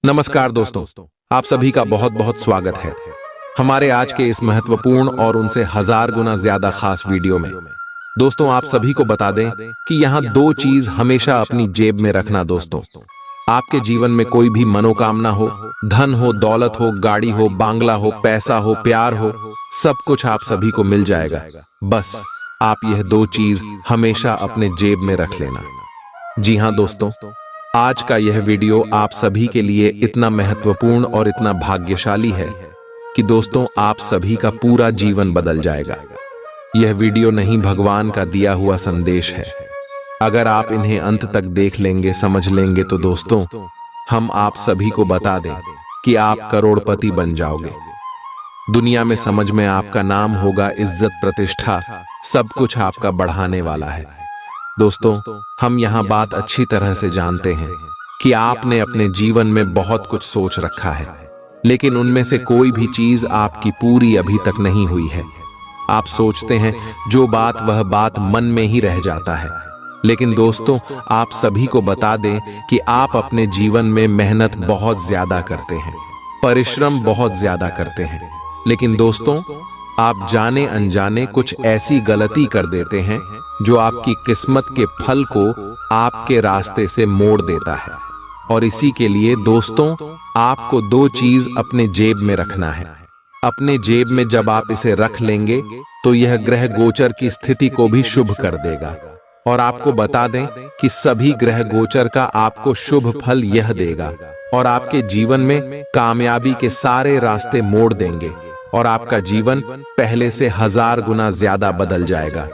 नमस्कार दोस्तों, आप सभी का बहुत बहुत स्वागत है हमारे आज के इस महत्वपूर्ण और उनसे 1000 गुना ज्यादा खास वीडियो में। दोस्तों, आप सभी को बता दें कि यहाँ दो चीज हमेशा अपनी जेब में रखना। दोस्तों, आपके जीवन में कोई भी मनोकामना हो, धन हो, दौलत हो, गाड़ी हो, बांग्ला हो, पैसा हो, प्यार हो, सब कुछ आप सभी को मिल जाएगा। बस आप यह दो चीज हमेशा अपने जेब में रख लेना। जी हाँ दोस्तों, आज का यह वीडियो आप सभी के लिए इतना महत्वपूर्ण और इतना भाग्यशाली है कि दोस्तों आप सभी का पूरा जीवन बदल जाएगा। यह वीडियो नहीं, भगवान का दिया हुआ संदेश है। अगर आप इन्हें अंत तक देख लेंगे, समझ लेंगे तो दोस्तों हम आप सभी को बता दें कि आप करोड़पति बन जाओगे। दुनिया में समझ में आपका नाम होगा, इज्जत, प्रतिष्ठा, सब कुछ आपका बढ़ाने वाला है। दोस्तों, हम यहाँ बात अच्छी तरह से जानते हैं कि आपने अपने जीवन में बहुत कुछ सोच रखा है, लेकिन उनमें से कोई भी चीज आपकी पूरी अभी तक नहीं हुई है। आप सोचते हैं जो बात वह बात मन में ही रह जाता है। लेकिन दोस्तों, आप सभी को बता दें कि आप अपने जीवन में मेहनत बहुत ज्यादा करते हैं, परिश्रम बहुत ज्यादा करते हैं, लेकिन दोस्तों आप जाने अनजाने कुछ ऐसी गलती कर देते हैं जो आपकी किस्मत के फल को आपके रास्ते से मोड़ देता है। और इसी के लिए दोस्तों आपको दो चीज अपने जेब में रखना है। अपने जेब में जब आप इसे रख लेंगे तो यह ग्रह गोचर की स्थिति को भी शुभ कर देगा। और आपको बता दें कि सभी ग्रह गोचर का आपको शुभ फल यह देगा और आपके जीवन में कामयाबी के सारे रास्ते मोड़ देंगे और आपका जीवन पहले से 1000 गुना ज्यादा बदल जाएगा।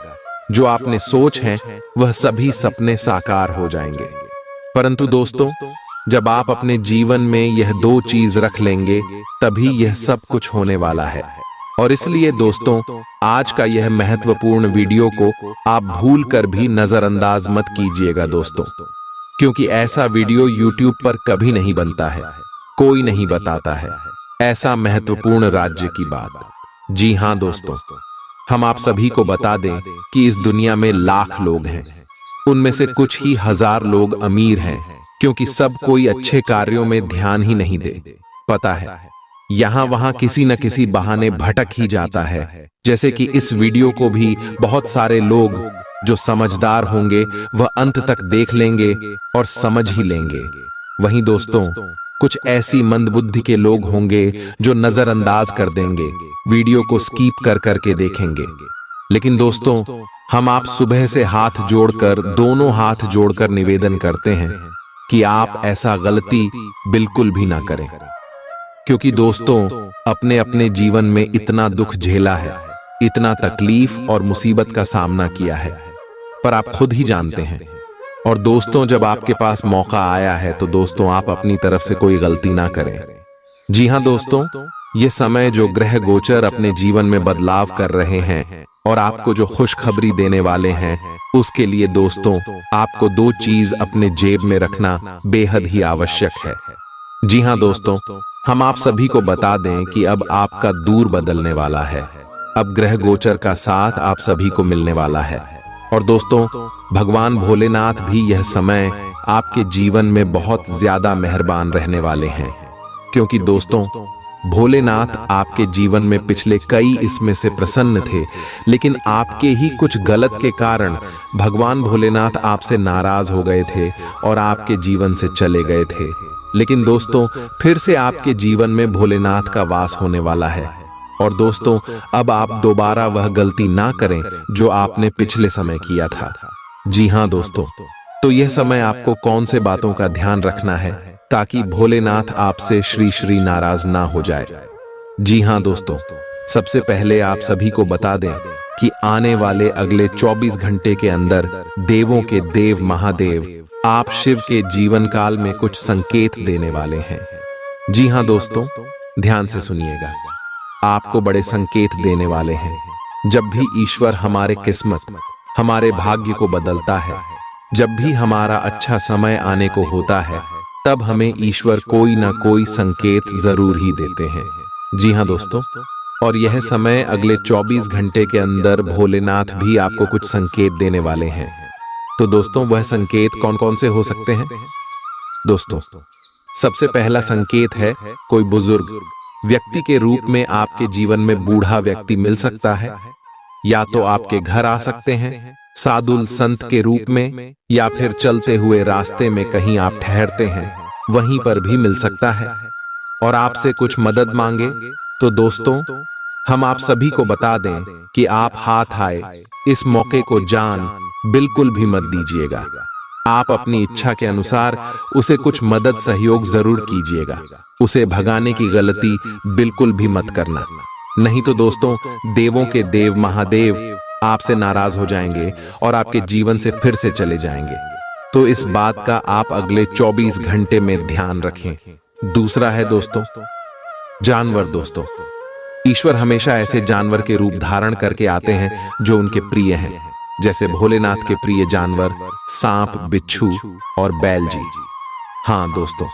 जो आपने सोच है वह सभी सपने साकार हो जाएंगे। परंतु दोस्तों, जब आप अपने जीवन में यह दो चीज रख लेंगे तभी यह सब कुछ होने वाला है। और इसलिए दोस्तों आज का यह महत्वपूर्ण वीडियो को आप भूल कर भी नजरअंदाज मत कीजिएगा दोस्तों, क्योंकि ऐसा वीडियो YouTube पर कभी नहीं बनता है, कोई नहीं बताता है ऐसा महत्वपूर्ण राज्य की बात। जी हाँ दोस्तों, हम आप सभी को बता दें कि इस दुनिया में लाख लोग हैं, उनमें से कुछ ही 1000 लोग अमीर हैं, क्योंकि सब कोई अच्छे कार्यों में ध्यान ही नहीं दे। पता है, यहाँ वहाँ किसी न किसी बहाने भटक ही जाता है। जैसे कि इस वीडियो को भी बहुत सारे लोग जो समझदार होंगे वह अंत तक देख लेंगे और समझ ही लेंगे। वहीं दोस्तों कुछ ऐसी मंदबुद्धि के लोग होंगे जो नजरअंदाज कर देंगे, वीडियो को स्किप कर करके देखेंगे। लेकिन दोस्तों हम आप सुबह से हाथ जोड़कर, दोनों हाथ जोड़कर निवेदन करते हैं कि आप ऐसा गलती बिल्कुल भी ना करें, क्योंकि दोस्तों अपने अपने जीवन में इतना दुख झेला है, इतना तकलीफ और मुसीबत का सामना किया है, पर आप खुद ही जानते हैं। और दोस्तों जब आपके पास मौका आया है तो दोस्तों आप अपनी तरफ से कोई गलती ना करें। जी हाँ दोस्तों, ये समय जो ग्रह गोचर अपने जीवन में बदलाव कर रहे हैं और आपको जो खुशखबरी देने वाले हैं, उसके लिए दोस्तों आपको दो चीज अपने जेब में रखना बेहद ही आवश्यक है। जी हाँ दोस्तों, हम आप सभी को बता दें कि अब आपका दूर बदलने वाला है। अब ग्रह गोचर का साथ आप सभी को मिलने वाला है। और दोस्तों भगवान भोलेनाथ भी यह समय आपके जीवन में बहुत ज्यादा मेहरबान रहने वाले हैं, क्योंकि दोस्तों भोलेनाथ आपके जीवन में पिछले कई इसमें से प्रसन्न थे, लेकिन आपके ही कुछ गलत के कारण भगवान भोलेनाथ आपसे नाराज हो गए थे और आपके जीवन से चले गए थे। लेकिन दोस्तों फिर से आपके जीवन में भोलेनाथ का वास होने वाला है। और दोस्तों अब आप दोबारा वह गलती ना करें जो आपने पिछले समय किया था। जी हाँ दोस्तों, तो यह समय आपको कौन से बातों का ध्यान रखना है ताकि भोलेनाथ आपसे श्री श्री नाराज ना हो जाए। जी हाँ दोस्तों, सबसे पहले आप सभी को बता दें कि आने वाले अगले 24 घंटे के अंदर देवों के देव महादेव आप शिव के जीवन काल में कुछ संकेत देने वाले हैं। जी हाँ दोस्तों, ध्यान से सुनिएगा, आपको बड़े संकेत देने वाले हैं। जब भी ईश्वर हमारे किस्मत, हमारे भाग्य को बदलता है, जब भी हमारा अच्छा समय आने को होता है, तब हमें ईश्वर कोई ना कोई संकेत जरूर ही देते हैं। जी हाँ दोस्तों, और यह समय अगले 24 घंटे के अंदर भोलेनाथ भी आपको कुछ संकेत देने वाले हैं। तो दोस्तों वह संकेत कौन कौन से हो सकते हैं? दोस्तों सबसे पहला संकेत है कोई बुजुर्ग व्यक्ति के रूप में आपके जीवन में बूढ़ा व्यक्ति मिल सकता है। या तो आपके घर आ सकते हैं साधु संत के रूप में, या फिर चलते हुए रास्ते में कहीं आप ठहरते हैं वहीं पर भी मिल सकता है और आपसे कुछ मदद मांगे। तो दोस्तों, हम आप सभी को बता दें कि आप हाथ आए इस मौके को जान बिल्कुल भी मत दीजिएगा। आप अपनी इच्छा के अनुसार उसे कुछ मदद सहयोग जरूर कीजिएगा। उसे भगाने की गलती बिल्कुल भी मत करना, नहीं तो दोस्तों देवों के देव महादेव आपसे नाराज हो जाएंगे और आपके जीवन से फिर से चले जाएंगे। तो इस बात का आप अगले 24 घंटे में ध्यान रखें। दूसरा है दोस्तों जानवर। दोस्तों, ईश्वर हमेशा ऐसे जानवर के रूप धारण करके आते हैं जो उनके प्रिय हैं, जैसे भोलेनाथ के प्रिय जानवर सांप, बिच्छू और बैल जी। हाँ दोस्तों,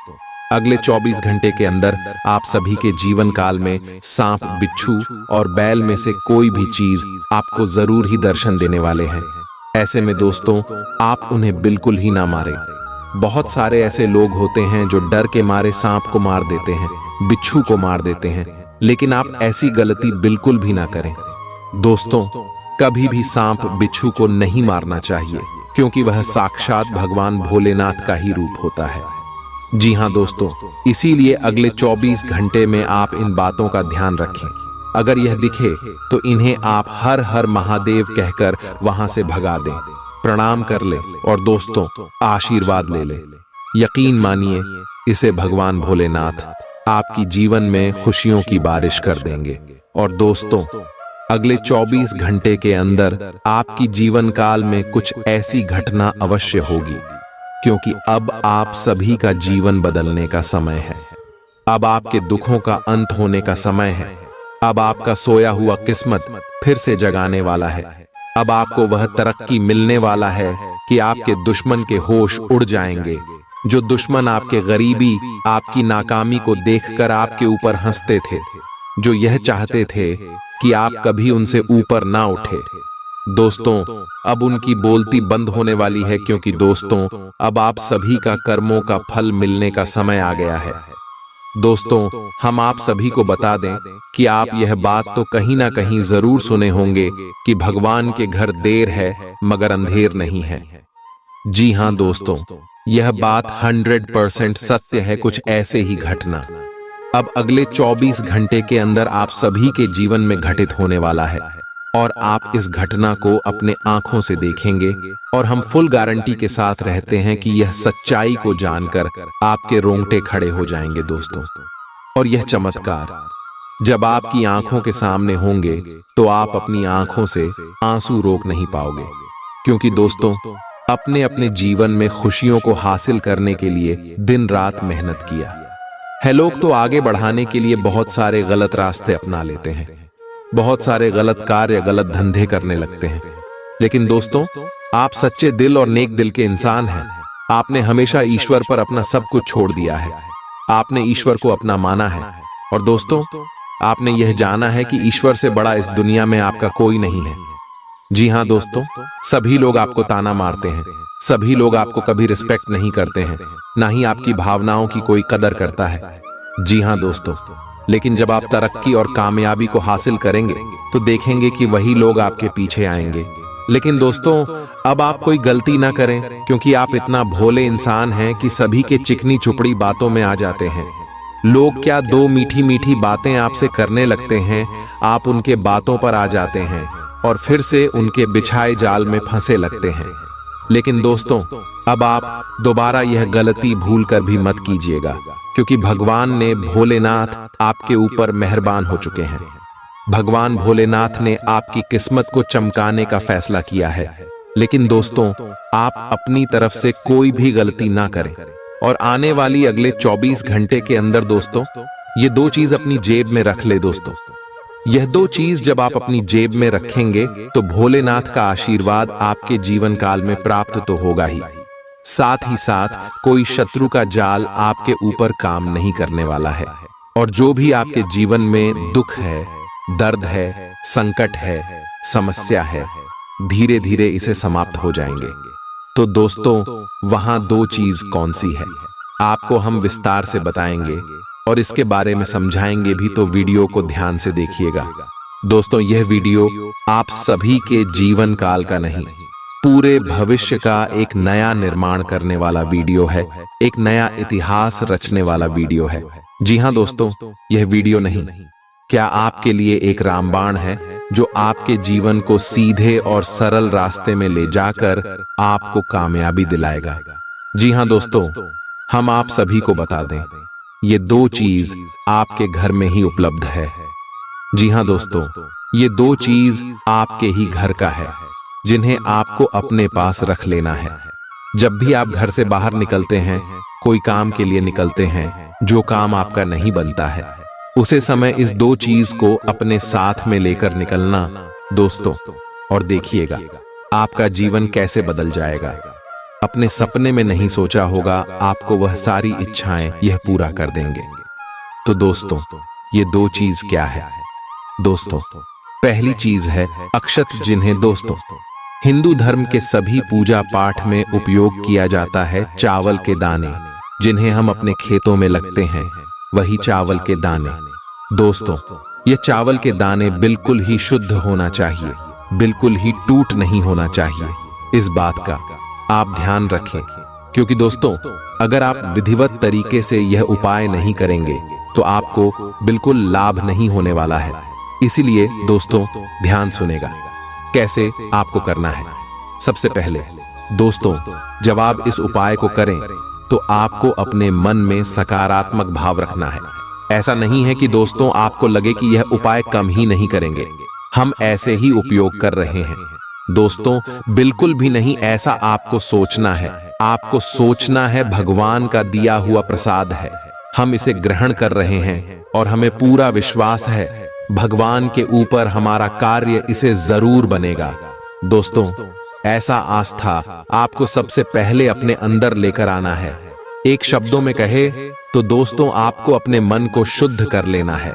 अगले 24 घंटे के अंदर आप सभी के जीवन काल में सांप, बिच्छू और बैल में से कोई भी चीज आपको जरूर ही दर्शन देने वाले हैं। ऐसे में दोस्तों आप उन्हें बिल्कुल ही ना मारें। बहुत सारे ऐसे लोग होते हैं जो डर के मारे सांप को मार देते हैं, बिच्छू को मार देते हैं, लेकिन आप ऐसी गलती बिल्कुल भी ना करें। दोस्तों, कभी भी सांप, बिच्छू को नहीं मारना चाहिए, क्योंकि वह साक्षात भगवान भोलेनाथ का ही रूप होता है। जी हाँ दोस्तों, इसीलिए अगले 24 घंटे में आप इन बातों का ध्यान रखें। अगर यह दिखे तो इन्हें आप हर हर महादेव कहकर वहां से भगा दें, प्रणाम कर ले और दोस्तों आशीर्वाद ले ले। यकीन मानिए, इसे भगवान भोलेनाथ आपकी जीवन में खुशियों की बारिश कर देंगे। और दोस्तों, अगले 24 घंटे के अंदर आपकी जीवन काल में कुछ ऐसी घटना अवश्य होगी, क्योंकि अब आप सभी का जीवन बदलने का समय है। अब आपके दुखों का अंत होने का समय है। अब आपका सोया हुआ किस्मत फिर से जगाने वाला है। अब आपको वह तरक्की मिलने वाला है कि आपके दुश्मन के होश उड़ जाएंगे। जो दुश्मन आपके गरीबी, आपकी नाकामी को देखकर आपके ऊपर हंसते थे, जो यह चाहते थे कि आप कभी उनसे ऊपर ना उठे, दोस्तों अब उनकी बोलती बंद होने वाली है, क्योंकि दोस्तों अब आप सभी का कर्मों का फल मिलने का समय आ गया है। दोस्तों, हम आप सभी को बता दें कि आप यह बात तो कहीं ना कहीं जरूर सुने होंगे कि भगवान के घर देर है मगर अंधेर नहीं है। जी हाँ दोस्तों, यह बात 100% सत्य है। कुछ ऐसे ही घटना अब अगले 24 घंटे के अंदर आप सभी के जीवन में घटित होने वाला है, और आप इस घटना को अपने आंखों से देखेंगे। और हम फुल गारंटी के साथ रहते हैं कि यह सच्चाई को जानकर आपके रोंगटे खड़े हो जाएंगे दोस्तों। और यह चमत्कार जब आपकी आंखों के सामने होंगे तो आप अपनी आंखों से आंसू रोक नहीं पाओगे, क्योंकि दोस्तों अपने अपने जीवन में खुशियों को हासिल करने के लिए दिन रात मेहनत किया है। लोग तो आगे बढ़ाने के लिए बहुत सारे गलत रास्ते अपना लेते हैं, बहुत सारे गलत कार्य, गलत धंधे करने लगते हैं, लेकिन दोस्तों आप सच्चे दिल और नेक दिल के इंसान हैं। आपने हमेशा ईश्वर पर अपना सब कुछ छोड़ दिया है। आपने ईश्वर को अपना माना है, और दोस्तों आपने यह जाना है कि ईश्वर से बड़ा इस दुनिया में आपका कोई नहीं है। जी हाँ दोस्तों, सभी लोग आपको ताना मारते हैं, सभी लोग आपको कभी रिस्पेक्ट नहीं करते हैं, ना ही आपकी भावनाओं की कोई कदर करता है। जी हाँ दोस्तों, लेकिन जब आप तरक्की और कामयाबी को हासिल करेंगे तो देखेंगे कि वही लोग आपके पीछे आएंगे। लेकिन दोस्तों अब आप कोई गलती ना करें, क्योंकि आप इतना भोले इंसान हैं कि सभी के चिकनी चुपड़ी बातों में आ जाते हैं। लोग क्या दो मीठी मीठी बातें आपसे करने लगते हैं, आप उनके बातों पर आ जाते हैं और फिर से उनके बिछाए जाल में फंसे लगते हैं। लेकिन दोस्तों अब आप दोबारा यह गलती भूल कर भी मत कीजिएगा, क्योंकि भगवान ने भोलेनाथ आपके ऊपर मेहरबान हो चुके हैं। भगवान भोलेनाथ ने आपकी किस्मत को चमकाने का फैसला किया है। लेकिन दोस्तों आप अपनी तरफ से कोई भी गलती ना करें, और आने वाली अगले 24 घंटे के अंदर दोस्तों ये दो चीज अपनी जेब में रख ले। दोस्तों यह दो चीज जब आप अपनी जेब में रखेंगे तो भोलेनाथ का आशीर्वाद आपके जीवन काल में प्राप्त तो होगा ही, साथ ही साथ कोई शत्रु का जाल आपके ऊपर काम नहीं करने वाला है। और जो भी आपके जीवन में दुख है, दर्द है, संकट है, समस्या है, धीरे धीरे इसे समाप्त हो जाएंगे। तो दोस्तों वहां दो चीज कौन सी है? आपको हम विस्तार से बताएंगे और इसके बारे में समझाएंगे भी, तो वीडियो को ध्यान से देखिएगा। दोस्तों, यह वीडियो आप सभी के जीवन काल का नहीं, पूरे भविष्य का एक नया निर्माण करने वाला वीडियो है, एक नया इतिहास रचने वाला वीडियो है। जी हाँ दोस्तों, यह वीडियो नहीं, क्या आपके लिए एक रामबाण है जो आपके जीवन को सीधे और सरल रास्ते में ले जाकर आपको कामयाबी दिलाएगा। जी हाँ दोस्तों, हम आप सभी को बता दें, ये दो चीज आपके घर में ही उपलब्ध है। जी हाँ दोस्तों, ये दो चीज आपके ही घर का है, जिन्हें आपको अपने पास रख लेना है। जब भी आप घर से बाहर निकलते हैं, कोई काम के लिए निकलते हैं, जो काम आपका नहीं बनता है, उसे समय इस दो चीज को अपने साथ में लेकर निकलना दोस्तों, और देखिएगा आपका जीवन कैसे बदल जाएगा। अपने सपने में नहीं सोचा होगा, आपको वह सारी इच्छाएं यह पूरा कर देंगे। तो दोस्तों, ये दो चीज क्या है? दोस्तों, पहली चीज है अक्षत, जिन्हें दोस्तों हिंदू धर्म के सभी पूजा पाठ में उपयोग किया जाता है। चावल के दाने, जिन्हें हम अपने खेतों में लगते हैं, वही चावल के दाने। दोस्तों, ये चावल के दाने बिल्कुल ही शुद्ध होना चाहिए, बिल्कुल ही टूट नहीं होना चाहिए। इस बात का आप ध्यान रखें, क्योंकि दोस्तों, अगर आप विधिवत तरीके से यह उपाय नहीं करेंगे तो आपको बिल्कुल लाभ नहीं होने वाला है। इसीलिए दोस्तों, ध्यान सुनेगा कैसे आपको करना है। सबसे पहले दोस्तों, जब आप इस उपाय को करें तो आपको अपने मन में सकारात्मक भाव रखना है। ऐसा नहीं है कि दोस्तों आपको लगे कि यह उपाय कम ही नहीं करेंगे, हम ऐसे ही उपयोग कर रहे हैं। दोस्तों, बिल्कुल भी नहीं ऐसा आपको सोचना है। आपको सोचना है भगवान का दिया हुआ प्रसाद है, हम इसे ग्रहण कर रहे हैं और हमें पूरा विश्वास है भगवान के ऊपर हमारा कार्य इसे जरूर बनेगा। दोस्तों, ऐसा आस्था आपको सबसे पहले अपने अंदर लेकर आना है। एक शब्दों में कहे तो दोस्तों, आपको अपने मन को शुद्ध कर लेना है।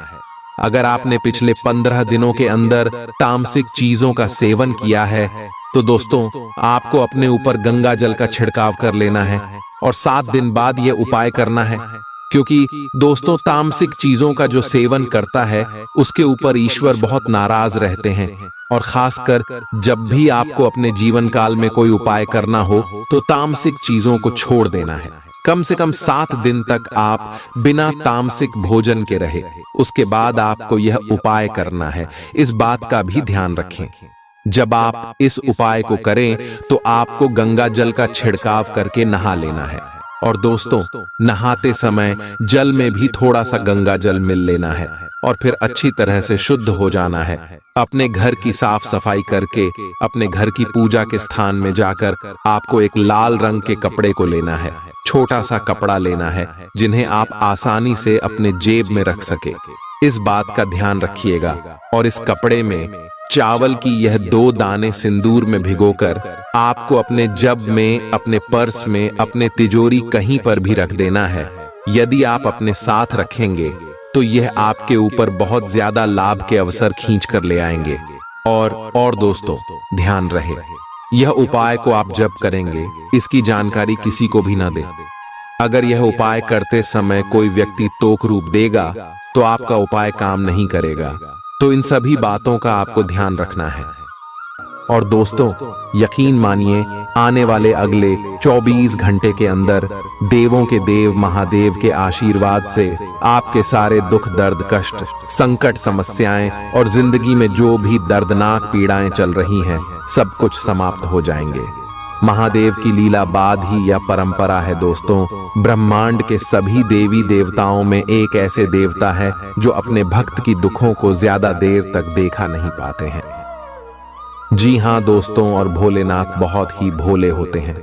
अगर आपने पिछले 15 दिनों के अंदर तामसिक चीजों का सेवन किया है तो दोस्तों, आपको अपने ऊपर गंगा जल का छिड़काव कर लेना है और 7 दिन बाद यह उपाय करना है। क्योंकि दोस्तों, तामसिक चीजों का जो सेवन करता है उसके ऊपर ईश्वर बहुत नाराज रहते हैं। और खासकर जब भी आपको अपने जीवन काल में कोई उपाय करना हो तो तामसिक चीजों को छोड़ देना है। कम से कम 7 दिन तक आप बिना तामसिक भोजन के रहे, उसके बाद आपको यह उपाय करना है। इस बात का भी ध्यान रखें, जब आप इस उपाय को करें तो आपको गंगा जल का छिड़काव करके नहा लेना है। और दोस्तों, नहाते समय जल में भी थोड़ा सा गंगा जल मिल लेना है और फिर अच्छी तरह से शुद्ध हो जाना है। अपने घर की साफ सफाई करके अपने घर की पूजा के स्थान में जाकर आपको एक लाल रंग के कपड़े को लेना है, छोटा सा कपड़ा लेना है, जिन्हें आप आसानी से अपने जेब में रख सके। इस बात का ध्यान रखिएगा। और इस कपड़े में चावल की यह 2 दाने सिंदूर में भिगोकर आपको अपने जब में, अपने पर्स में, अपने तिजोरी कहीं पर भी रख देना है। यदि आप अपने साथ रखेंगे तो यह आपके ऊपर बहुत ज्यादा लाभ के अवसर खींच कर ले आएंगे। और दोस्तों, ध्यान रहे, यह उपाय को आप जब करेंगे इसकी जानकारी किसी को भी ना दें। अगर यह उपाय करते समय कोई व्यक्ति तोक रूप देगा तो आपका उपाय काम नहीं करेगा। तो इन सभी बातों का आपको ध्यान रखना है। और दोस्तों, यकीन मानिए, आने वाले अगले 24 घंटे के अंदर देवों के देव महादेव के आशीर्वाद से आपके सारे दुख, दर्द, कष्ट, संकट, समस्याएं और जिंदगी में जो भी दर्दनाक पीड़ाएं चल रही हैं, सब कुछ समाप्त हो जाएंगे। महादेव की लीला बाद ही यह परंपरा है दोस्तों। ब्रह्मांड के सभी देवी देवताओं में एक ऐसे देवता है जो अपने भक्त की दुखों को ज्यादा देर तक देखा नहीं पाते हैं। जी हाँ दोस्तों, और भोलेनाथ बहुत ही भोले होते हैं।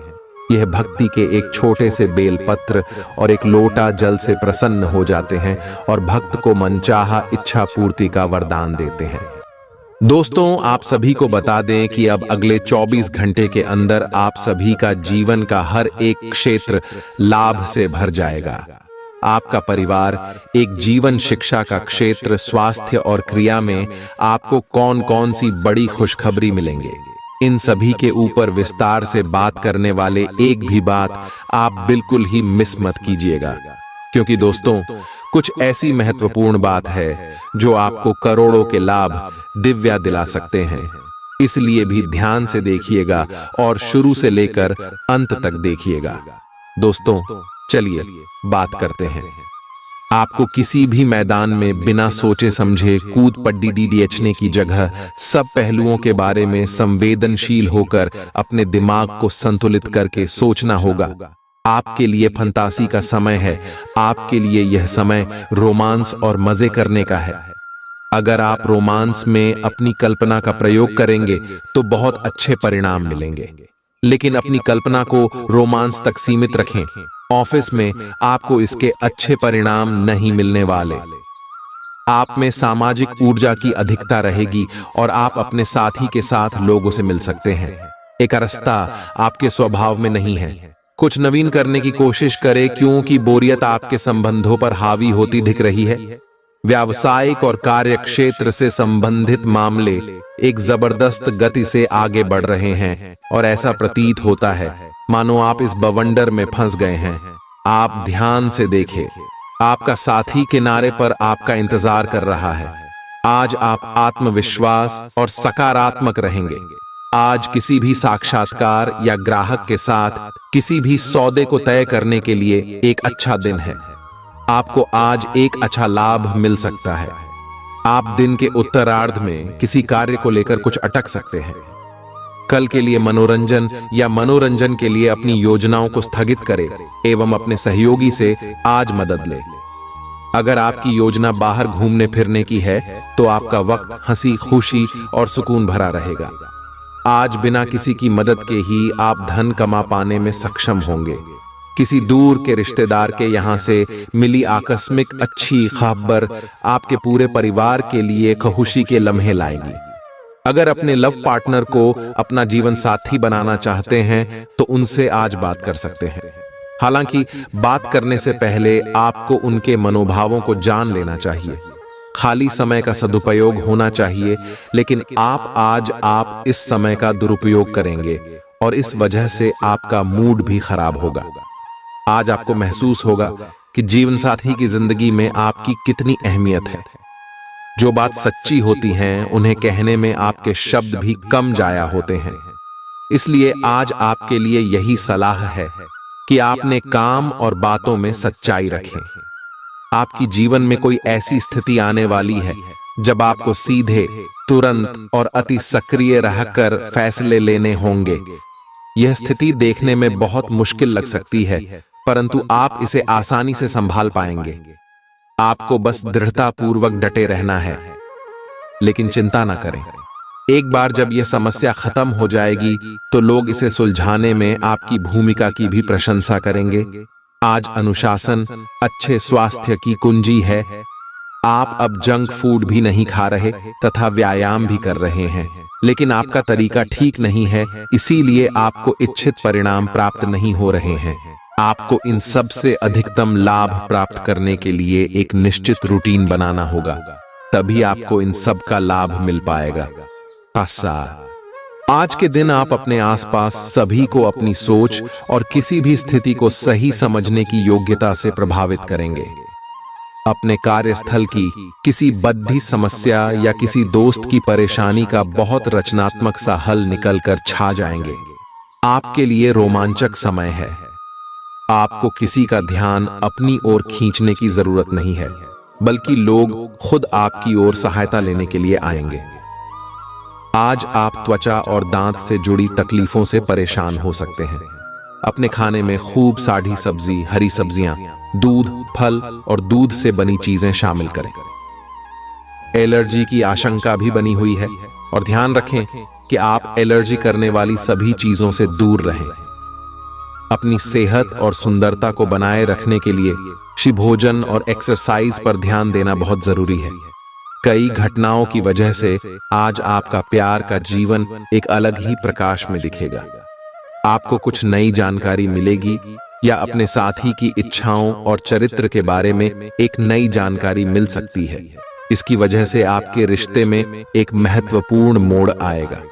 यह भक्ति के एक छोटे से बेलपत्र और एक लोटा जल से प्रसन्न हो जाते हैं और भक्त को मनचाहा इच्छा पूर्ति का वरदान देते हैं। दोस्तों, आप सभी को बता दें कि अब अगले 24 घंटे के अंदर आप सभी का जीवन का हर एक क्षेत्र लाभ से भर जाएगा। आपका परिवार, एक जीवन शिक्षा का क्षेत्र, स्वास्थ्य और क्रिया में आपको कौन कौन सी बड़ी खुशखबरी मिलेंगे, इन सभी के ऊपर विस्तार से बात करने वाले एक भी बात आप बिल्कुल ही मिस मत कीजिएगा, क्योंकि दोस्तों कुछ ऐसी महत्वपूर्ण बात है जो आपको करोड़ों के लाभ दिव्या दिला सकते हैं। इसलिए भी ध्यान से देखिएगा और शुरू से लेकर अंत तक देखिएगा। दोस्तों चलिए बात करते हैं। आपको किसी भी मैदान में बिना सोचे समझे कूद पड्डी डीडीएचने की जगह सब पहलुओं के बारे में संवेदनशील होकर अपने दिमाग को संतुलित करके सोचना होगा। आपके लिए फंतासी का समय है। आपके लिए यह समय रोमांस और मजे करने का है। अगर आप रोमांस में अपनी कल्पना का प्रयोग करेंगे तो बहुत अच्छे परिणाम मिलेंगे, लेकिन अपनी कल्पना को रोमांस तक सीमित रखें। ऑफिस में आपको इसके अच्छे परिणाम नहीं मिलने वाले। आप में सामाजिक ऊर्जा की अधिकता रहेगी और आप अपने साथी के साथ लोगों से मिल सकते हैं। एकरसता आपके स्वभाव में नहीं है। कुछ नवीन करने की कोशिश करें, क्योंकि बोरियत आपके संबंधों पर हावी होती दिख रही है। व्यावसायिक और कार्य क्षेत्र से संबंधित मामले एक जबरदस्त गति से आगे बढ़ रहे हैं और ऐसा प्रतीत होता है मानो आप इस बवंडर में फंस गए हैं। आप ध्यान से देखें, आपका साथी किनारे पर आपका इंतजार कर रहा है। आज आप आत्मविश्वास और सकारात्मक रहेंगे। आज किसी भी साक्षात्कार या ग्राहक के साथ किसी भी सौदे को तय करने के लिए एक अच्छा दिन है। आपको आज एक अच्छा लाभ मिल सकता है। आप दिन के उत्तरार्ध में किसी कार्य को लेकर कुछ अटक सकते हैं। कल के लिए मनोरंजन या मनोरंजन के लिए अपनी योजनाओं को स्थगित करें एवं अपने सहयोगी से आज मदद लें। अगर आपकी योजना बाहर घूमने फिरने की है तो आपका वक्त हंसी खुशी और सुकून भरा रहेगा। आज बिना किसी की मदद के ही आप धन कमा पाने में सक्षम होंगे। किसी दूर के रिश्तेदार के यहां से मिली आकस्मिक अच्छी खबर आपके पूरे परिवार के लिए खुशी के लम्हे लाएगी। अगर अपने लव पार्टनर को अपना जीवन साथी बनाना चाहते हैं तो उनसे आज बात कर सकते हैं। हालांकि बात करने से पहले आपको उनके मनोभावों को जान लेना चाहिए। खाली समय का सदुपयोग होना चाहिए, लेकिन आप इस समय का दुरुपयोग करेंगे और इस वजह से आपका मूड भी खराब होगा। आज आपको महसूस होगा कि जीवन साथी की जिंदगी में आपकी कितनी अहमियत है। जो बात सच्ची होती हैं उन्हें कहने में आपके शब्द भी कम जाया होते हैं। इसलिए आज आपके लिए यही सलाह है कि आपने काम और बातों में सच्चाई रखें। आपकी जीवन में कोई ऐसी स्थिति आने वाली है जब आपको सीधे, तुरंत और अति सक्रिय रहकर फैसले लेने होंगे। यह स्थिति देखने में बहुत मुश्किल लग सकती है, परंतु आप इसे आसानी से संभाल पाएंगे। आपको बस दृढ़तापूर्वक डटे रहना है, लेकिन चिंता न करें। एक बार जब यह समस्या खत्म हो जाएगी तो लोग इसे सुलझाने में आपकी भूमिका की भी प्रशंसा करेंगे। आज अनुशासन अच्छे स्वास्थ्य की कुंजी है। आप अब जंक फूड भी नहीं खा रहे तथा व्यायाम भी कर रहे हैं, लेकिन आपका तरीका ठीक नहीं है, इसीलिए आपको इच्छित परिणाम प्राप्त नहीं हो रहे हैं। आपको इन सब से अधिकतम लाभ प्राप्त करने के लिए एक निश्चित रूटीन बनाना होगा, तभी आपको इन सब का लाभ मिल पाएगा। आज के दिन आप अपने आसपास सभी को अपनी सोच और किसी भी स्थिति को सही समझने की योग्यता से प्रभावित करेंगे। अपने कार्यस्थल की किसी बद्धी समस्या या किसी दोस्त की परेशानी का बहुत रचनात्मक सा हल निकलकर छा जाएंगे। आपके लिए रोमांचक समय है। आपको किसी का ध्यान अपनी ओर खींचने की जरूरत नहीं है, बल्कि लोग खुद आपकी ओर सहायता लेने के लिए आएंगे। आज आप त्वचा और दांत से जुड़ी तकलीफों से परेशान हो सकते हैं। अपने खाने में खूब साड़ी सब्जी, हरी सब्जियां, दूध, फल और दूध से बनी चीजें शामिल करें। एलर्जी की आशंका भी बनी हुई है और ध्यान रखें कि आप एलर्जी करने वाली सभी चीजों से दूर रहें। अपनी सेहत और सुंदरता को बनाए रखने के लिए शिभोजन और एक्सरसाइज पर ध्यान देना बहुत जरूरी है। कई घटनाओं की वजह से आज आपका प्यार का जीवन एक अलग ही प्रकाश में दिखेगा। आपको कुछ नई जानकारी मिलेगी या अपने साथी की इच्छाओं और चरित्र के बारे में एक नई जानकारी मिल सकती है। इसकी वजह से आपके रिश्ते में एक महत्वपूर्ण मोड़ आएगा।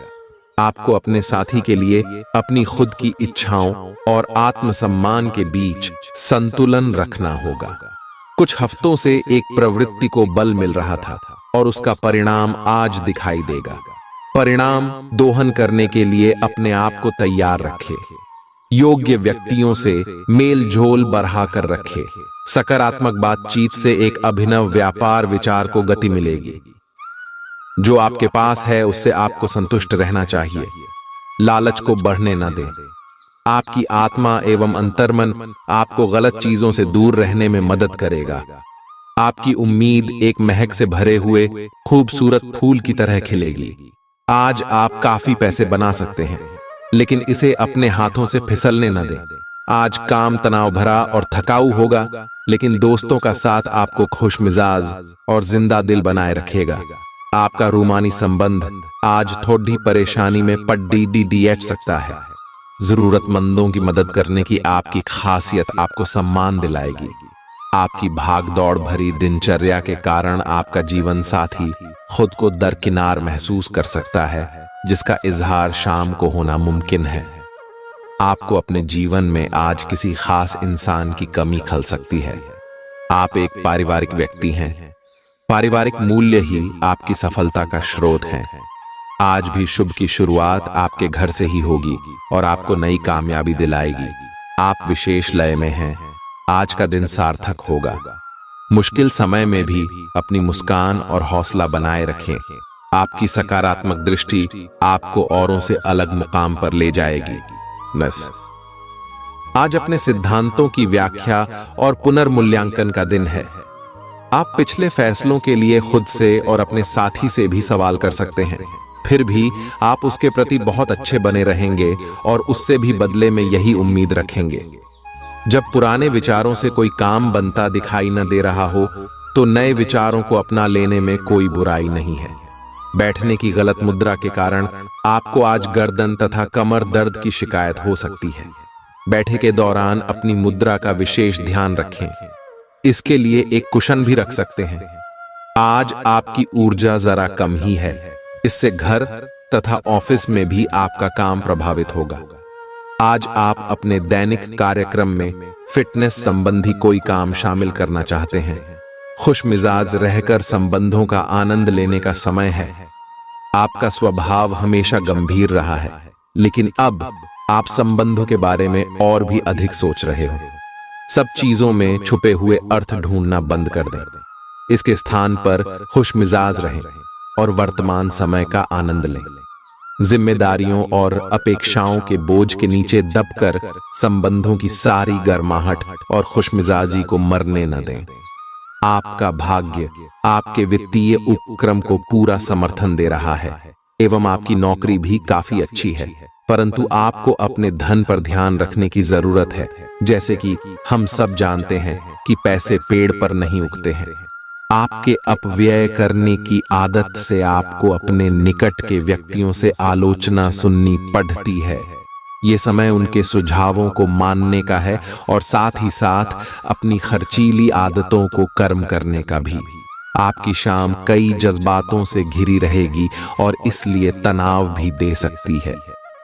आपको अपने साथी के लिए अपनी खुद की इच्छाओं और आत्मसम्मान के बीच संतुलन रखना होगा। कुछ हफ्तों से एक प्रवृत्ति को बल मिल रहा था और उसका परिणाम आज दिखाई देगा। परिणाम दोहन करने के लिए अपने आप को तैयार रखें। योग्य व्यक्तियों से मेल झोल बढ़ाकर रखें। सकारात्मक बातचीत से एक अभिनव व्यापार विचार को गति मिलेगी। जो आपके पास है उससे आपको संतुष्ट रहना चाहिए। लालच को बढ़ने न दें। आपकी आत्मा एवं अंतर्मन आपको गलत चीजों से दूर रहने में मदद करेगा। आपकी उम्मीद एक महक से भरे हुए खूबसूरत फूल की तरह खिलेगी। आज आप काफी पैसे बना सकते हैं, लेकिन इसे अपने हाथों से फिसलने न दें। आज काम तनाव भरा और थकाऊ होगा, लेकिन दोस्तों का साथ आपको खुशमिजाज और जिंदा दिल बनाए रखेगा। आपका रूमानी संबंध आज थोड़ी परेशानी में पड़ सकता है। जरूरतमंदों की मदद करने की आपकी खासियत आपको सम्मान दिलाएगी। आपकी भाग दौड़ भरी दिनचर्या के कारण आपका जीवन साथी खुद को दरकिनार महसूस कर सकता है, जिसका इजहार शाम को होना मुमकिन है। आपको अपने जीवन में आज किसी खास इंसान की कमी खल सकती है। आप एक पारिवारिक व्यक्ति हैं। पारिवारिक मूल्य ही आपकी सफलता का स्रोत हैं। आज भी शुभ की शुरुआत आपके घर से ही होगी और आपको नई कामयाबी दिलाएगी। आप विशेष लय में हैं। आज का दिन सार्थक होगा। मुश्किल समय में भी अपनी मुस्कान और हौसला बनाए रखें। आपकी सकारात्मक दृष्टि आपको औरों से अलग मुकाम पर ले जाएगी। आज अपने सिद्धांतों की व्याख्या और पुनर्मूल्यांकन का दिन है। आप पिछले फैसलों के लिए खुद से और अपने साथी से भी सवाल कर सकते हैं। फिर भी आप उसके प्रति बहुत अच्छे बने रहेंगे और उससे भी बदले में यही उम्मीद रखेंगे। जब पुराने विचारों से कोई काम बनता दिखाई न दे रहा हो, तो नए विचारों को अपना लेने में कोई बुराई नहीं है। बैठने की गलत मुद्रा के कारण आपको आज गर्दन तथा कमर दर्द की शिकायत हो सकती है। बैठे के दौरान अपनी मुद्रा का विशेष ध्यान रखें। इसके लिए एक कुशन भी रख सकते हैं। आज आपकी ऊर्जा जरा कम ही है। इससे घर तथा ऑफिस में भी आपका काम प्रभावित होगा। आज आप अपने दैनिक कार्यक्रम में फिटनेस संबंधी कोई काम शामिल करना चाहते हैं। खुश मिजाज रहकर संबंधों का आनंद लेने का समय है। आपका स्वभाव हमेशा गंभीर रहा है, लेकिन अब आप संबंधों के बारे में और भी अधिक सोच रहे हो। सब चीजों में छुपे हुए अर्थ ढूंढना बंद कर दें। इसके स्थान पर खुश मिजाज रहें और वर्तमान समय का आनंद लें। जिम्मेदारियों और अपेक्षाओं के बोझ के नीचे दबकर संबंधों की सारी गर्माहट और खुशमिजाजी को मरने न दें। आपका भाग्य आपके वित्तीय उपक्रम को पूरा समर्थन दे रहा है एवं आपकी नौकरी भी काफी अच्छी है, परंतु आपको अपने धन पर ध्यान रखने की जरूरत है। जैसे कि हम सब जानते हैं कि पैसे पेड़ पर नहीं उगते हैं। आपके अपव्यय करने की आदत से आपको अपने निकट के व्यक्तियों से आलोचना सुननी पड़ती है। ये समय उनके सुझावों को मानने का है और साथ ही साथ अपनी खर्चीली आदतों को कर्म करने का भी। आपकी शाम कई जज्बातों से घिरी रहेगी और इसलिए तनाव भी दे सकती है,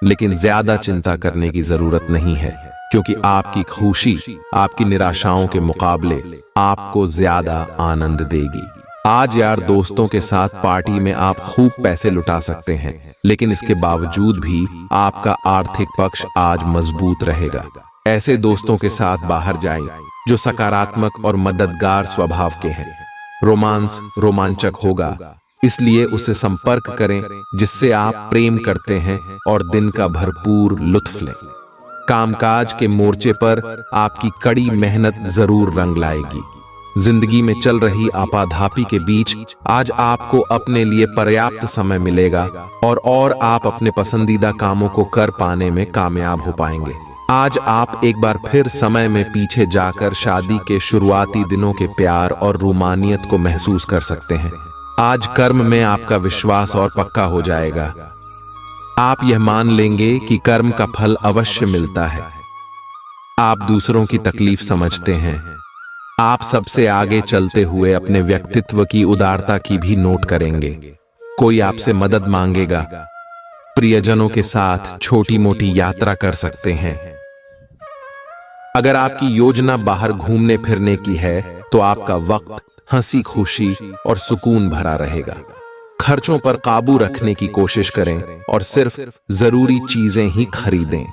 लेकिन ज्यादा चिंता करने की जरूरत नहीं है, क्योंकि आपकी खुशी आपकी निराशाओं के मुकाबले आपको ज्यादा आनंद देगी। आज यार दोस्तों के साथ पार्टी में आप खूब पैसे लुटा सकते हैं, लेकिन इसके बावजूद भी आपका आर्थिक पक्ष आज मजबूत रहेगा। ऐसे दोस्तों के साथ बाहर जाएं जो सकारात्मक और मददगार स्वभाव के हैं। रोमांस रोमांचक होगा, इसलिए उससे संपर्क करें जिससे आप प्रेम करते हैं और दिन का भरपूर लुत्फ लें। कामकाज के मोर्चे पर आपकी कड़ी मेहनत जरूर रंग लाएगी। जिंदगी में चल रही आपाधापी के बीच आज आपको अपने लिए पर्याप्त समय मिलेगा और आप अपने पसंदीदा कामों को कर पाने में कामयाब हो पाएंगे। आज आप एक बार फिर समय में पीछे जाकर शादी के शुरुआती दिनों के प्यार और रोमानियत को महसूस कर सकते हैं। आज कर्म में आपका विश्वास और पक्का हो जाएगा। आप यह मान लेंगे कि कर्म का फल अवश्य मिलता है। आप दूसरों की तकलीफ समझते हैं। आप सबसे आगे चलते हुए अपने व्यक्तित्व की उदारता की भी नोट करेंगे। कोई आपसे मदद मांगेगा प्रियजनों के साथ छोटी मोटी यात्रा कर सकते हैं। अगर आपकी योजना बाहर घूमने फिरने की है तो आपका वक्त हंसी खुशी और सुकून भरा रहेगा। खर्चों पर काबू रखने की कोशिश करें और सिर्फ जरूरी चीजें ही खरीदें।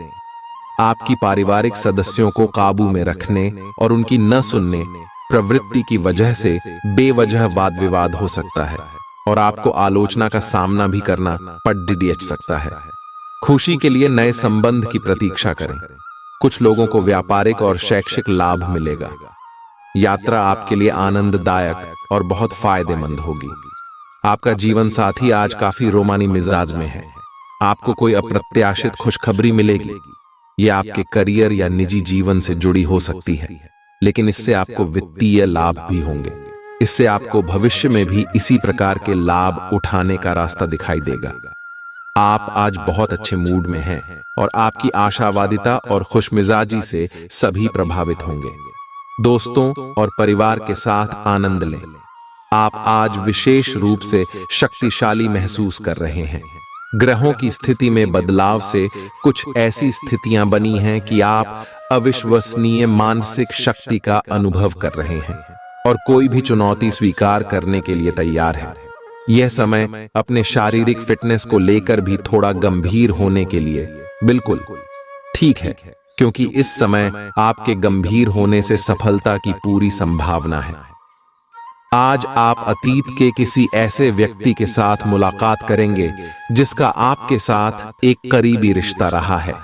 आपकी पारिवारिक सदस्यों को काबू में रखने और उनकी न सुनने प्रवृत्ति की वजह से बेवजह वाद विवाद हो सकता है और आपको आलोचना का सामना भी करना पड़ सकता है। खुशी के लिए नए संबंध की प्रतीक्षा करें। कुछ लोगों को व्यापारिक और शैक्षिक लाभ मिलेगा। यात्रा आपके लिए आनंददायक और बहुत फायदेमंद होगी। आपका जीवन साथी आज काफी रोमानी मिजाज में है। आपको कोई अप्रत्याशित खुशखबरी मिलेगी। यह आपके करियर या निजी जीवन से जुड़ी हो सकती है, लेकिन इससे आपको वित्तीय लाभ भी होंगे। इससे आपको भविष्य में भी इसी प्रकार के लाभ उठाने का रास्ता दिखाई देगा। आप आज बहुत अच्छे मूड में हैं और आपकी आशावादिता और खुशमिजाजी से सभी प्रभावित होंगे। दोस्तों और परिवार के साथ आनंद लें। आप आज विशेष रूप से शक्तिशाली महसूस कर रहे हैं। ग्रहों की स्थिति में बदलाव से कुछ ऐसी स्थितियां बनी हैं कि आप अविश्वसनीय मानसिक शक्ति का अनुभव कर रहे हैं और कोई भी चुनौती स्वीकार करने के लिए तैयार है। यह समय अपने शारीरिक फिटनेस को लेकर भी थोड़ा गंभीर होने के लिए बिल्कुल ठीक है, क्योंकि इस समय आपके गंभीर होने से सफलता की पूरी संभावना है। आज आप अतीत के किसी ऐसे व्यक्ति के साथ मुलाकात करेंगे जिसका आपके साथ एक करीबी रिश्ता रहा है।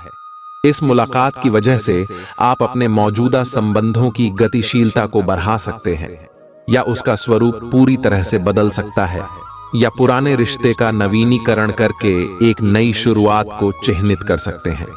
इस मुलाकात की वजह से आप अपने मौजूदा संबंधों की गतिशीलता को बढ़ा सकते हैं या उसका स्वरूप पूरी तरह से बदल सकता है, या पुराने रिश्ते का नवीनीकरण करके एक नई शुरुआत को चिह्नित कर सकते हैं।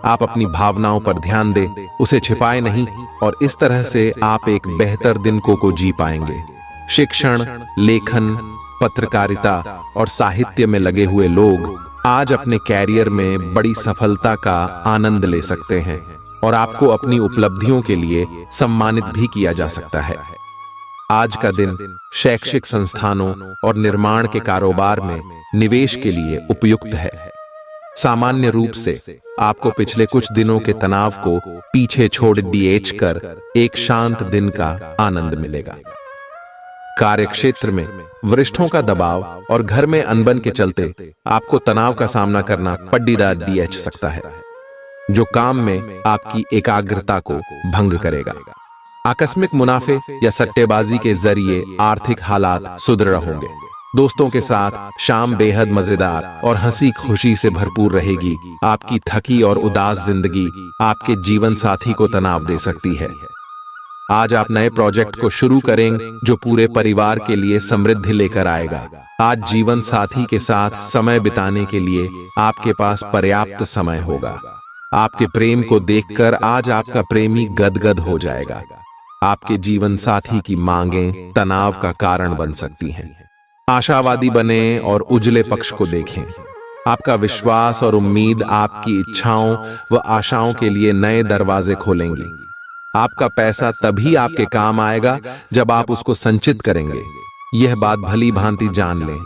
आप अपनी भावनाओं पर ध्यान दें, उसे छिपाएं नहीं और इस तरह से आप एक बेहतर दिन को जी पाएंगे। शिक्षण, लेखन, पत्रकारिता और साहित्य में लगे हुए लोग आज अपने कैरियर में बड़ी सफलता का आनंद ले सकते हैं और आपको अपनी उपलब्धियों के लिए सम्मानित भी किया जा सकता है। आज का दिन शैक्षिक संस्थानों और निर्माण के कारोबार में निवेश के लिए उपयुक्त है। सामान्य रूप से आपको पिछले कुछ दिनों के तनाव को पीछे छोड़ कर एक शांत दिन का आनंद मिलेगा। कार्यक्षेत्र में वरिष्ठों का दबाव और घर में अनबन के चलते आपको तनाव का सामना करना पड़ सकता है, जो काम में आपकी एकाग्रता को भंग करेगा। आकस्मिक मुनाफे या सट्टेबाजी के जरिए आर्थिक हालात सुदृढ़ होंगे। दोस्तों के साथ शाम बेहद मजेदार और हंसी खुशी से भरपूर रहेगी। आपकी थकी और उदास जिंदगी आपके जीवन साथी को तनाव दे सकती है। आज आप नए प्रोजेक्ट को शुरू करें जो पूरे परिवार के लिए समृद्धि लेकर आएगा। आज जीवन साथी के साथ समय बिताने के लिए आपके पास पर्याप्त समय होगा। आपके प्रेम को देखकर आज आपका प्रेमी गदगद हो जाएगा। आपके जीवन साथी की मांगें तनाव का कारण बन सकती हैं। आशावादी बने और उजले पक्ष को देखें। आपका विश्वास और उम्मीद आपकी इच्छाओं व आशाओं के लिए नए दरवाजे खोलेंगी। आपका पैसा तभी आपके काम आएगा जब आप उसको संचित करेंगे। यह बात भली भांति जान लें,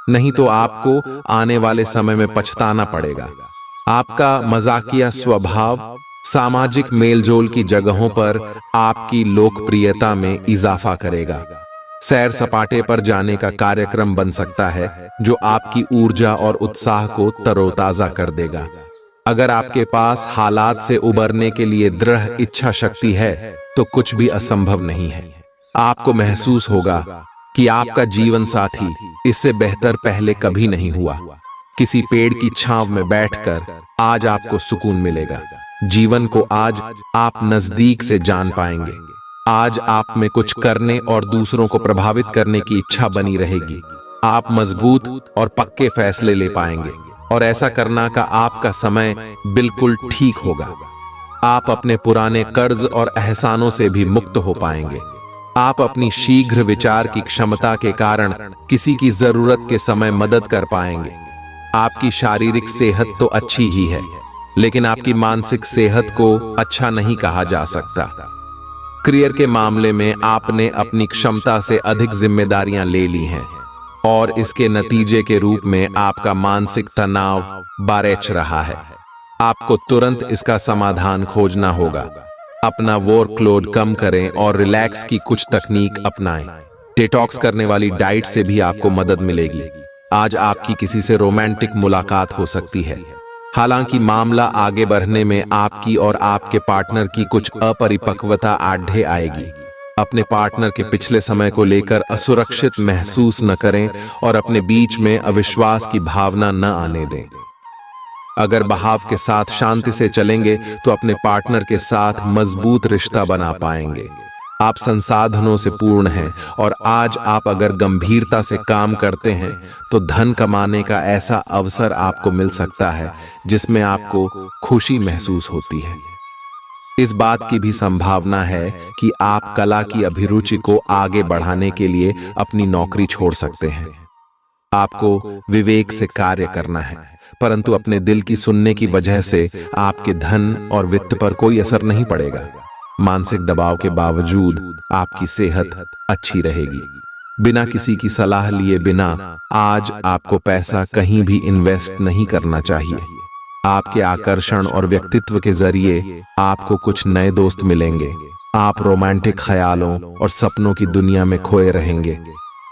नहीं तो आपको आने वाले समय में पछताना पड़ेगा। आपका मजाकिया स्वभाव सामाजिक मेलजोल की जगहों पर आपकी लोकप्रियता में इजाफा करेगा। सैर सपाटे पर जाने का कार्यक्रम बन सकता है जो आपकी ऊर्जा और उत्साह को तरोताजा कर देगा। अगर आपके पास हालात से उबरने के लिए दृढ़ इच्छा शक्ति है तो कुछ भी असंभव नहीं है। आपको महसूस होगा कि आपका जीवन साथी इससे बेहतर पहले कभी नहीं हुआ। किसी पेड़ की छांव में बैठकर आज आपको सुकून मिलेगा। जीवन को आज आप नजदीक से जान पाएंगे। आज आप में कुछ करने और दूसरों को प्रभावित करने की इच्छा बनी रहेगी। आप मजबूत और पक्के फैसले ले पाएंगे और ऐसा करना का आपका समय बिल्कुल ठीक होगा। आप अपने पुराने कर्ज और एहसानों से भी मुक्त हो पाएंगे। आप अपनी शीघ्र विचार की क्षमता के कारण किसी की जरूरत के समय मदद कर पाएंगे। आपकी शारीरिक सेहत तो अच्छी ही है, लेकिन आपकी मानसिक सेहत को अच्छा नहीं कहा जा सकता। करियर के मामले में आपने अपनी क्षमता से अधिक जिम्मेदारियां ले ली हैं। और इसके नतीजे के रूप में आपका मानसिक तनाव बढ़ रहा है। आपको तुरंत इसका समाधान खोजना होगा। अपना वर्कलोड कम करें और रिलैक्स की कुछ तकनीक अपनाएं। डिटॉक्स करने वाली डाइट से भी आपको मदद मिलेगी। आज आपकी किसी से रोमांटिक मुलाकात हो सकती है। हालांकि मामला आगे बढ़ने में आपकी और आपके पार्टनर की कुछ अपरिपक्वता आढ़े आएगी। अपने पार्टनर के पिछले समय को लेकर असुरक्षित महसूस न करें और अपने बीच में अविश्वास की भावना न आने दें। अगर बहाव के साथ शांति से चलेंगे तो अपने पार्टनर के साथ मजबूत रिश्ता बना पाएंगे। आप संसाधनों से पूर्ण हैं और आज आप अगर गंभीरता से काम करते हैं तो धन कमाने का ऐसा अवसर आपको मिल सकता है जिसमें आपको खुशी महसूस होती है। इस बात की भी संभावना है कि आप कला की अभिरुचि को आगे बढ़ाने के लिए अपनी नौकरी छोड़ सकते हैं। आपको विवेक से कार्य करना है, परंतु अपने दिल की सुनने की वजह से आपके धन और वित्त पर कोई असर नहीं पड़ेगा। मानसिक दबाव के बावजूद आपकी सेहत अच्छी रहेगी। बिना किसी की सलाह लिए बिना आज आपको पैसा कहीं भी इन्वेस्ट नहीं करना चाहिए। आपके आकर्षण और व्यक्तित्व के जरिए आपको कुछ नए दोस्त मिलेंगे। आप रोमांटिक ख्यालों और सपनों की दुनिया में खोए रहेंगे।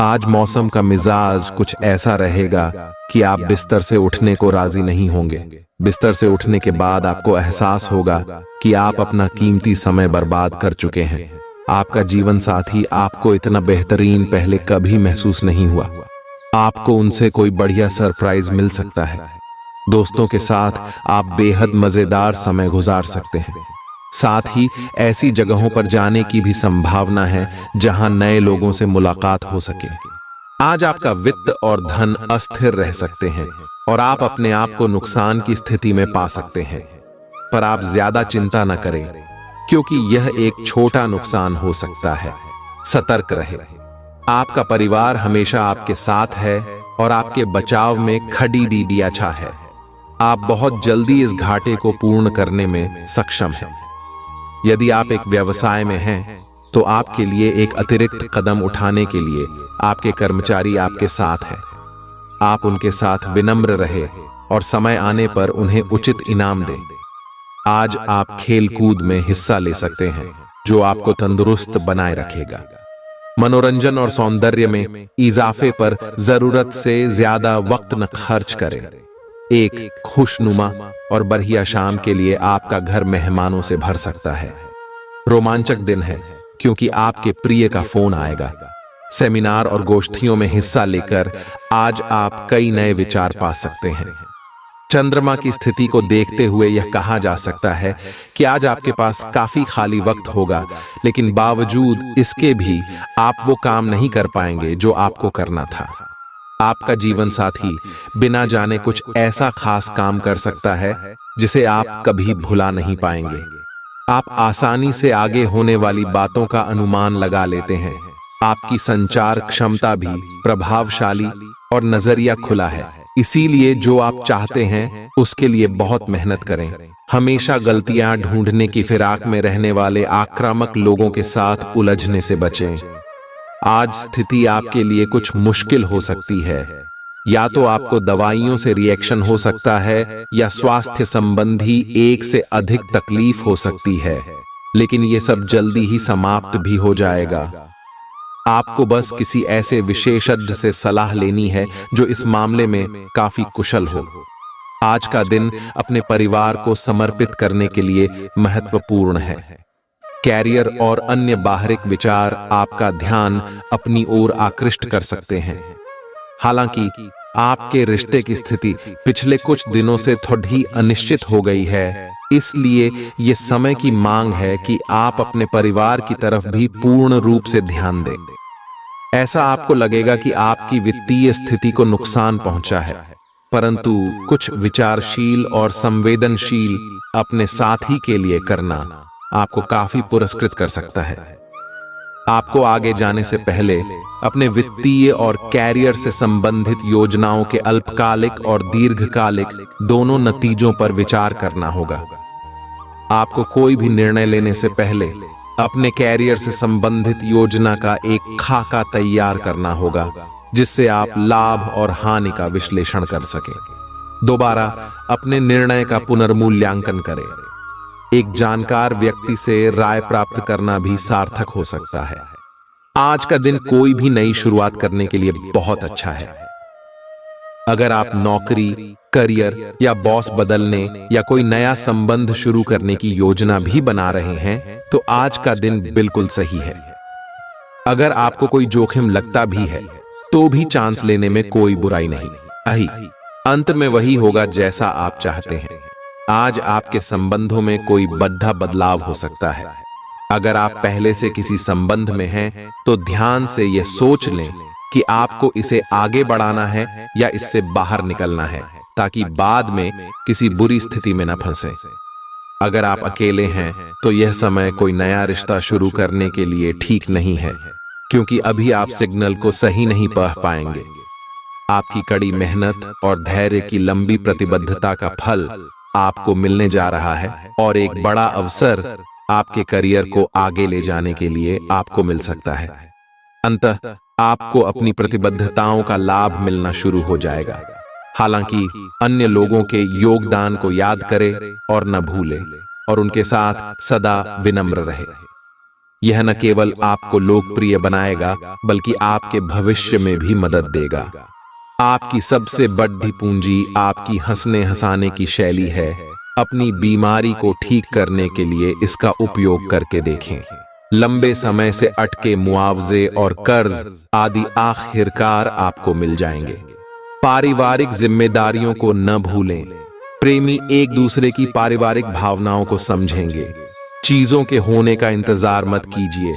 आज मौसम का मिजाज कुछ ऐसा रहेगा कि आप बिस्तर से उठने को राजी नहीं होंगे। बिस्तर से उठने के बाद आपको एहसास होगा कि आप अपना कीमती समय बर्बाद कर चुके हैं। आपका जीवन साथी आपको इतना बेहतरीन पहले कभी महसूस नहीं हुआ। आपको उनसे कोई बढ़िया सरप्राइज मिल सकता है। दोस्तों के साथ आप बेहद मजेदार समय गुजार सकते हैं। साथ ही ऐसी जगहों पर जाने की भी संभावना है जहां नए लोगों से मुलाकात हो सके। आज आपका वित्त और धन अस्थिर रह सकते हैं और आप अपने आप को नुकसान की स्थिति में पा सकते हैं, पर आप ज्यादा चिंता न करें क्योंकि यह एक छोटा नुकसान हो सकता है। सतर्क रहे। आपका परिवार हमेशा आपके साथ है और आपके बचाव में खड़ी डीडियाछा है। आप बहुत जल्दी इस घाटे को पूर्ण करने में सक्षम हैं। यदि आप एक व्यवसाय में हैं तो आपके लिए एक अतिरिक्त कदम उठाने के लिए आपके कर्मचारी आपके साथ हैं। आप उनके साथ विनम्र रहे और समय आने पर उन्हें उचित इनाम दें। आज आप खेल कूद में हिस्सा ले सकते हैं जो आपको तंदुरुस्त बनाए रखेगा। मनोरंजन और सौंदर्य में इजाफे पर जरूरत से ज्यादा वक्त न खर्च करें। एक खुशनुमा और बढ़िया शाम के लिए आपका घर मेहमानों से भर सकता है। रोमांचक दिन है क्योंकि आपके प्रिय का फोन आएगा। सेमिनार और गोष्ठियों में हिस्सा लेकर आज आप कई नए विचार पा सकते हैं। चंद्रमा की स्थिति को देखते हुए यह कहा जा सकता है कि आज आपके पास काफी खाली वक्त होगा, लेकिन बावजूद इसके भी आप वो काम नहीं कर पाएंगे जो आपको करना था। आपका जीवन साथी बिना जाने कुछ ऐसा खास काम कर सकता है जिसे आप कभी भुला नहीं पाएंगे। आप आसानी से आगे होने वाली बातों का अनुमान लगा लेते हैं। आपकी संचार क्षमता भी प्रभावशाली और नजरिया खुला है। इसीलिए जो आप चाहते हैं उसके लिए बहुत मेहनत करें। हमेशा गलतियां ढूंढने की फिराक में रहने वाले आक्रामक लोगों के साथ उलझने से बचें। आज स्थिति आपके लिए कुछ मुश्किल हो सकती है। या तो आपको दवाइयों से रिएक्शन हो सकता है या स्वास्थ्य संबंधी एक से अधिक तकलीफ हो सकती है, लेकिन ये सब जल्दी ही समाप्त भी हो जाएगा। आपको बस किसी ऐसे विशेषज्ञ से सलाह लेनी है जो इस मामले में काफी कुशल हो। आज का दिन अपने परिवार को समर्पित करने के लिए महत्वपूर्ण है। कैरियर और अन्य बाहरिक विचार आपका ध्यान अपनी ओर आकृष्ट कर सकते हैं। हालांकि आपके रिश्ते की स्थिति पिछले कुछ दिनों से थोड़ी अनिश्चित हो गई है, इसलिए ये समय की मांग है कि आप अपने परिवार की तरफ भी पूर्ण रूप से ध्यान दें। ऐसा आपको लगेगा कि आपकी वित्तीय स्थिति को नुकसान पहुंचा है, परंतु कुछ विचारशील और संवेदनशील अपने साथी के लिए करना आपको काफी पुरस्कृत कर सकता है। आपको आगे जाने से पहले अपने वित्तीय और कैरियर से संबंधित योजनाओं के अल्पकालिक और दीर्घकालिक दोनों नतीजों पर विचार करना होगा। आपको कोई भी निर्णय लेने से पहले अपने कैरियर से संबंधित योजना का एक खाका तैयार करना होगा। जिससे आप लाभ और हानि का विश्लेषण कर सकें। दोबारा अपने निर्णय का पुनर्मूल्यांकन करें। एक जानकार व्यक्ति से राय प्राप्त करना भी सार्थक हो सकता है। आज का दिन कोई भी नई शुरुआत करने के लिए बहुत अच्छा है। अगर आप नौकरी, करियर या बॉस बदलने या कोई नया संबंध शुरू करने की योजना भी बना रहे हैं तो आज का दिन बिल्कुल सही है। अगर आपको कोई जोखिम लगता भी है तो भी चांस लेने में कोई बुराई नहीं। अंत में वही होगा जैसा आप चाहते हैं। आज आपके संबंधों में कोई बड़ा बदलाव हो सकता है। अगर आप पहले से किसी संबंध में हैं तो ध्यान से यह सोच लें कि आपको इसे आगे बढ़ाना है या इससे बाहर निकलना है, ताकि बाद में किसी बुरी स्थिति में न फंसे। अगर आप अकेले हैं तो यह समय कोई नया रिश्ता शुरू करने के लिए ठीक नहीं है, क्योंकि अभी आप सिग्नल को सही नहीं पढ़ पाएंगे। आपकी कड़ी मेहनत और धैर्य की लंबी प्रतिबद्धता का फल आपको मिलने जा रहा है और एक बड़ा अवसर आपके करियर को आगे ले जाने के लिए आपको मिल सकता है। अंततः आपको अपनी प्रतिबद्धताओं का लाभ मिलना शुरू हो जाएगा। हालांकि अन्य लोगों के योगदान को याद करें और न भूलें और उनके साथ सदा विनम्र रहे। यह न केवल आपको लोकप्रिय बनाएगा बल्कि आपके भविष्य में भी मदद देगा। आपकी सबसे बड़ी पूंजी आपकी हंसने हंसाने की शैली है। अपनी बीमारी को ठीक करने के लिए इसका उपयोग करके देखें। लंबे समय से अटके मुआवजे और कर्ज आदि आखिरकार आपको मिल जाएंगे। पारिवारिक जिम्मेदारियों को न भूलें। प्रेमी एक दूसरे की पारिवारिक भावनाओं को समझेंगे। चीजों के होने का इंतजार मत कीजिए,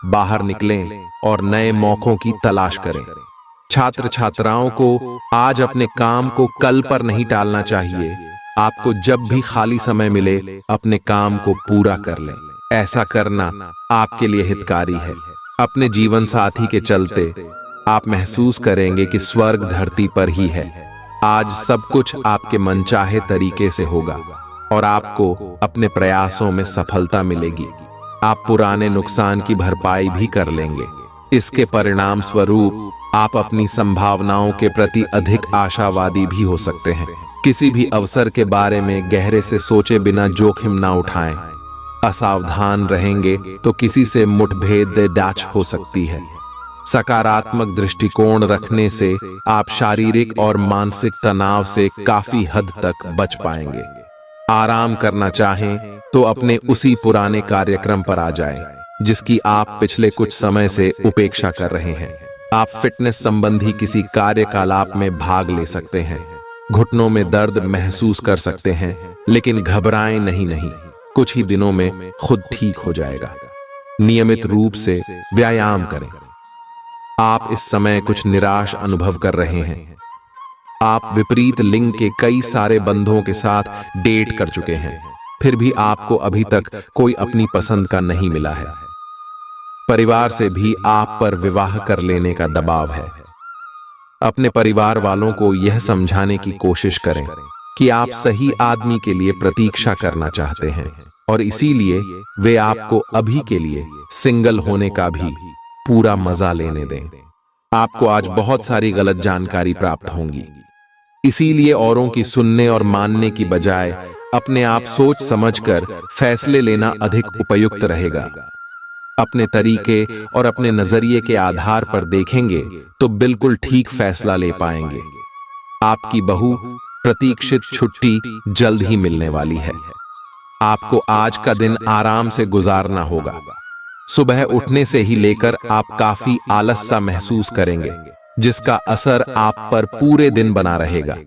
बाहर निकलें और नए मौकों की तलाश करें। छात्र छात्राओं को आज अपने काम को कल पर नहीं टालना चाहिए। आपको जब भी खाली समय मिले अपने काम को पूरा कर लें। ऐसा करना आपके लिए हितकारी है। अपने जीवन साथी के चलते आप महसूस करेंगे कि स्वर्ग धरती पर ही है। आज सब कुछ आपके मनचाहे तरीके से होगा और आपको अपने प्रयासों में सफलता मिलेगी। आप पुराने नुकसान की भरपाई भी कर लेंगे। इसके परिणाम स्वरूप आप अपनी संभावनाओं के प्रति अधिक आशावादी भी हो सकते हैं। किसी भी अवसर के बारे में गहरे से सोचे बिना जोखिम ना उठाएं। असावधान रहेंगे तो किसी से मुठभेड़ हो सकती है। सकारात्मक दृष्टिकोण रखने से आप शारीरिक और मानसिक तनाव से काफी हद तक बच पाएंगे। आराम करना चाहें तो अपने उसी पुराने कार्यक्रम पर आ जाएं, जिसकी आप पिछले कुछ समय से उपेक्षा कर रहे हैं। आप फिटनेस संबंधी किसी कार्यकलाप में भाग ले सकते हैं। घुटनों में दर्द महसूस कर सकते हैं, लेकिन घबराएं नहीं, कुछ ही दिनों में खुद ठीक हो जाएगा। नियमित रूप से व्यायाम करें। आप इस समय कुछ निराश अनुभव कर रहे हैं। आप विपरीत लिंग के कई सारे बंधुओं के साथ डेट कर चुके हैं, फिर भी आपको अभी तक कोई अपनी पसंद का नहीं मिला है। परिवार से भी आप पर विवाह कर लेने का दबाव है। अपने परिवार वालों को यह समझाने की कोशिश करें कि आप सही आदमी के लिए प्रतीक्षा करना चाहते हैं और इसीलिए वे आपको अभी के लिए सिंगल होने का भी पूरा मजा लेने दें। आपको आज बहुत सारी गलत जानकारी प्राप्त होंगी, इसीलिए औरों की सुनने और मानने की बजाय अपने आप सोच समझकर फैसले लेना अधिक उपयुक्त रहेगा। अपने तरीके और अपने नजरिए के आधार पर देखेंगे तो बिल्कुल ठीक फैसला ले पाएंगे। आपकी बहु प्रतीक्षित छुट्टी जल्द ही मिलने वाली है। आपको आज का दिन आराम से गुजारना होगा। सुबह उठने से ही लेकर आप काफी आलस सा महसूस करेंगे, जिसका असर आप पर पूरे दिन बना रहेगा।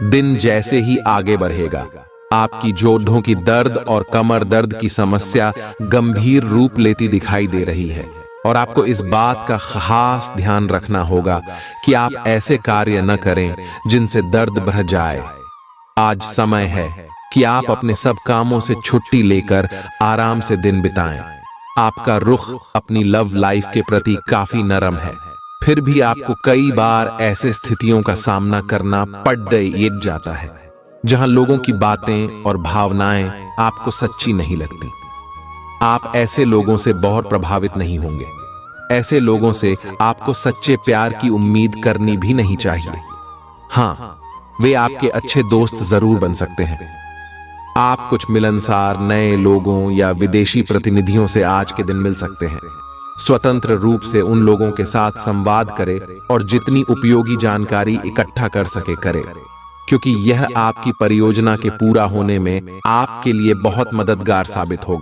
दिन जैसे ही आगे बढ़ेगा, आपकी जोड़ों की दर्द और कमर दर्द की समस्या गंभीर रूप लेती दिखाई दे रही है और आपको इस बात का खास ध्यान रखना होगा कि आप ऐसे कार्य न करें जिनसे दर्द बढ़ जाए। आज समय है कि आप अपने सब कामों से छुट्टी लेकर आराम से दिन बिताएं। आपका रुख अपनी लव लाइफ के प्रति काफी नरम है, फिर भी आपको कई बार ऐसे स्थितियों का सामना करना पड़ जाता है जहां लोगों की बातें और भावनाएं आपको सच्ची नहीं लगती। आप ऐसे लोगों से बहुत प्रभावित नहीं होंगे। ऐसे लोगों से आपको सच्चे प्यार की उम्मीद करनी भी नहीं चाहिए। हाँ, वे आपके अच्छे दोस्त जरूर बन सकते हैं। आप कुछ मिलनसार नए लोगों या विदेशी प्रतिनिधियों से आज के दिन मिल सकते हैं। स्वतंत्र रूप से उन लोगों के साथ संवाद करें और जितनी उपयोगी जानकारी इकट्ठा कर सके करें, क्योंकि यह आपकी परियोजना के पूरा होने में आपके लिए बहुत मददगार साबित होगा।